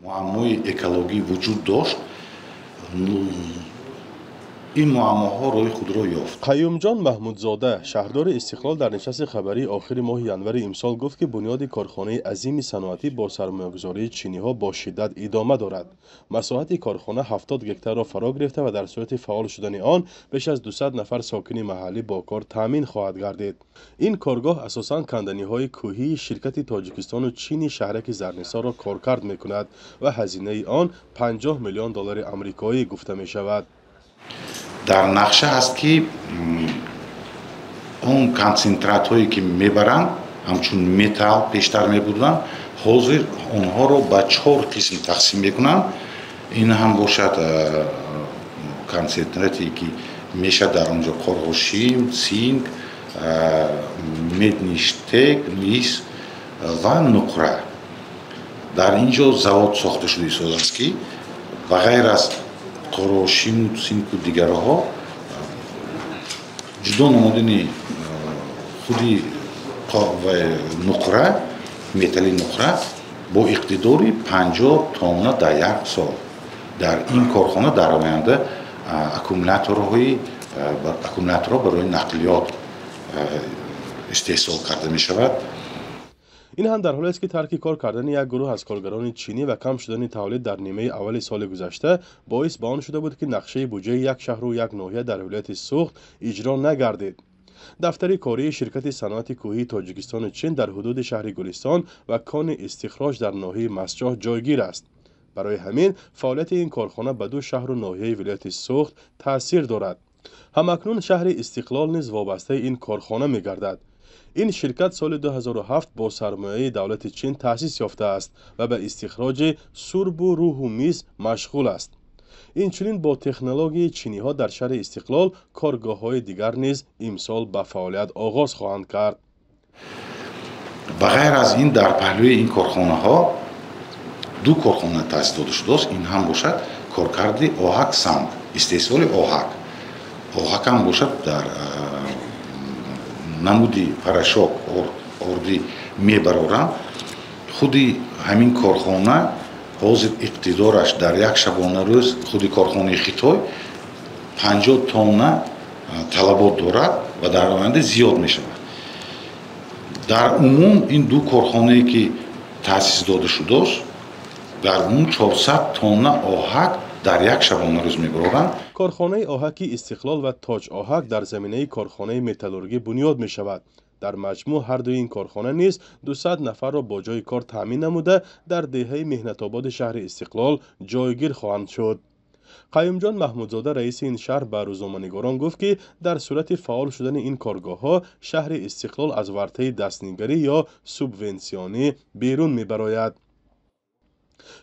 معمای اکولوژی وجود داشت، این معماها روی خود را یافت. قیومجان محمودزاده شهردار استقلال در نشست خبری آخر ماه ینور امسال گفت که بنیاد کارخانه عظیم صنعتی با سرمایه‌گذاری چینی ها با شدت ادامه دارد. مساحت کارخانه 70 گکتار را فرا گرفته و در صورت فعال شدن آن بیش از 200 نفر ساکن محلی با کار تامین خواهد گردید. این کارگاه اساساً کندنی‌های کوهی شرکت تاجیکستان و چین شهرک زرنسا را کارکرد می‌کند و هزینه آن 50 میلیون دلار آمریکایی گفته می‌شود. در نقشه هست که اون کنسنترات هایی که میبرن همچون متال پیشتر میبودن حاضر اونها رو به 4 قسم تقسیم میکنن. این هم باشد کنسنتراتی که میشه در اونجا قرغوشیم، سینگ، مدنیشتک، میس و نقره. در اینجا زواد ساخته شده است که بغیر از قرغوشیم و سینگ و دیگرها جدا نمودن خودی نقره، متالی نقره با اقتداری 50 تن در یک سال در این کارخانه در آینده اکومولاتورها برای نقلیات استحصال کرده می شود. این هم در حالی است که ترک کار کردن یک گروه از کارگران چینی و کم شدن تولید در نیمه اول سال گذشته باعث به آن شده بود که نقشه بودجه یک شهر و یک ناحیه در ولایت سوخت اجرا نگردید. دفتر کاری شرکت صنعت کوهی تاجیکستان و چین در حدود شهر گلستان و کان استخراج در ناحیه مسجح جایگیر است. برای همین فعالیت این کارخانه به 2 شهر و ناحیه ولایت سوخت تاثیر دارد. همکنون شهر استقلال نیز وابسته این کارخانه می گردد. این شرکت سال 2007 با سرمایه دولت چین تأسیس یافته است و به استخراج سرب و روح و میز مشغول است. اینچنین با تکنولوژی چینی ها در شهر استقلال کارگاه های دیگر نیز امسال به فعالیت آغاز خواهند کرد. بغیر از این در پهلوی این کارخانه ها 2 کارخانه تأسیس داده شده است. این هم باشد کارکرد آهک سنگ، استحصال آهک. آهک هم باشد در نمودی پراشوب اردی میبرورن. خودی همین کارخانه حاضر اقتدارش در یک شبانه روز خودی کارخانه خیتای 50 تن طلبات دارد و در آینده زیاد می شود. در عموم این 2 کارخانه که تأسیس داده شده است در عموم 400 تن آهک در یک شبانه روز میبرند. کارخانه آهک استقلال و تاج آهک در زمینه کارخانه متالورژی بنیاد می شود. در مجموع هر دوی این کارخانه نیز 200 نفر را با جای کار تامین نموده در دهه مهنت آباد شهر استقلال جایگیر خواهند شد. قیومجان محمودزاده رئیس این شهر به روزنامه‌نگاران گفت که در صورت فعال شدن این کارگاه ها شهر استقلال از ورطه دستنگری یا سوبونسیونی بیرون می‌براید.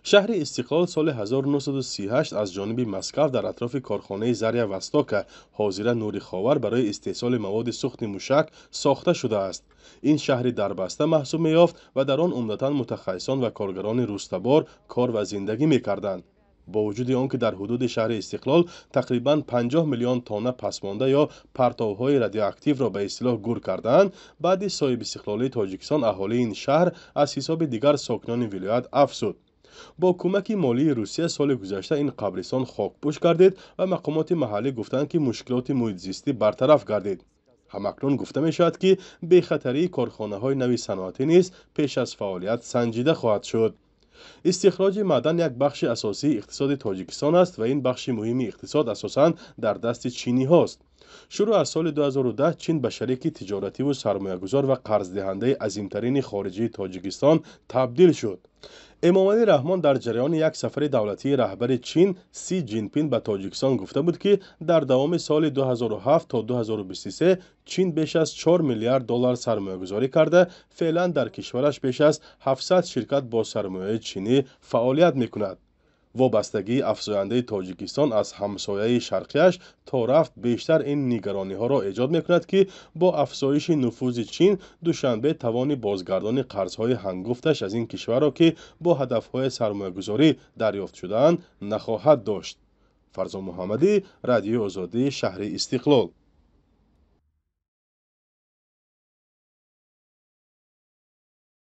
شهر استقلال سال 1938 از جانب مسکو در اطراف کارخانه زریا وستاک حاضره نوری خاور برای استحصال مواد سوخت موشک ساخته شده است. این شهر دربسته محسوب می‌یافت و در آن عمدتاً متخصصان و کارگران روستابار کار و زندگی می‌کردند. با وجود آنکه در حدود شهر استقلال تقریباً 50 میلیون تن پسمانده یا پرتوهای رادیواکتیو را به اصطلاح گور کردند، بعد صاحب استقلالی تاجیکستان اهالی این شهر از حساب دیگر ساکنان ولایت افزود. با کمک مالی روسیه سال گذشته این قبرستان خاکپوش گردید و مقامات محلی گفتند که مشکلات محیط زیستی برطرف گردید. همکنون گفته می شود که بی‌خطری کارخانه های نوی صنعتی نیز پیش از فعالیت سنجیده خواهد شد. استخراج معدن یک بخش اساسی اقتصاد تاجیکستان است و این بخش مهم اقتصاد اساساً در دست چینی هاست. شروع از سال 2010 چین به شریک تجارتی و سرمایه‌گذار و قرض دهنده عظیمترین خارجی تاجیکستان تبدیل شد. امامعلی رحمان در جریان یک سفر دولتی رهبر چین سی جینپینگ به تاجیکستان گفته بود که در دوام سال 2007 تا 2023 چین بیش از 4 میلیارد دلار سرمایه گذاری کرده. فعلا در کشورش بیش از 700 شرکت با سرمایه چینی فعالیت می کند. وابستگی افزاینده تاجیکستان از همسایه شرقیش تا رفت بیشتر این نگرانی ها را ایجاد می کند که با افزایش نفوذ چین دوشنبه توان بازگردان قرضهای هنگفتش از این کشور را که با هدفهای سرمایه گذاری دریافت شده‌اند نخواهد داشت. فرزان محمدی، رادیو آزادی، شهر استقلال.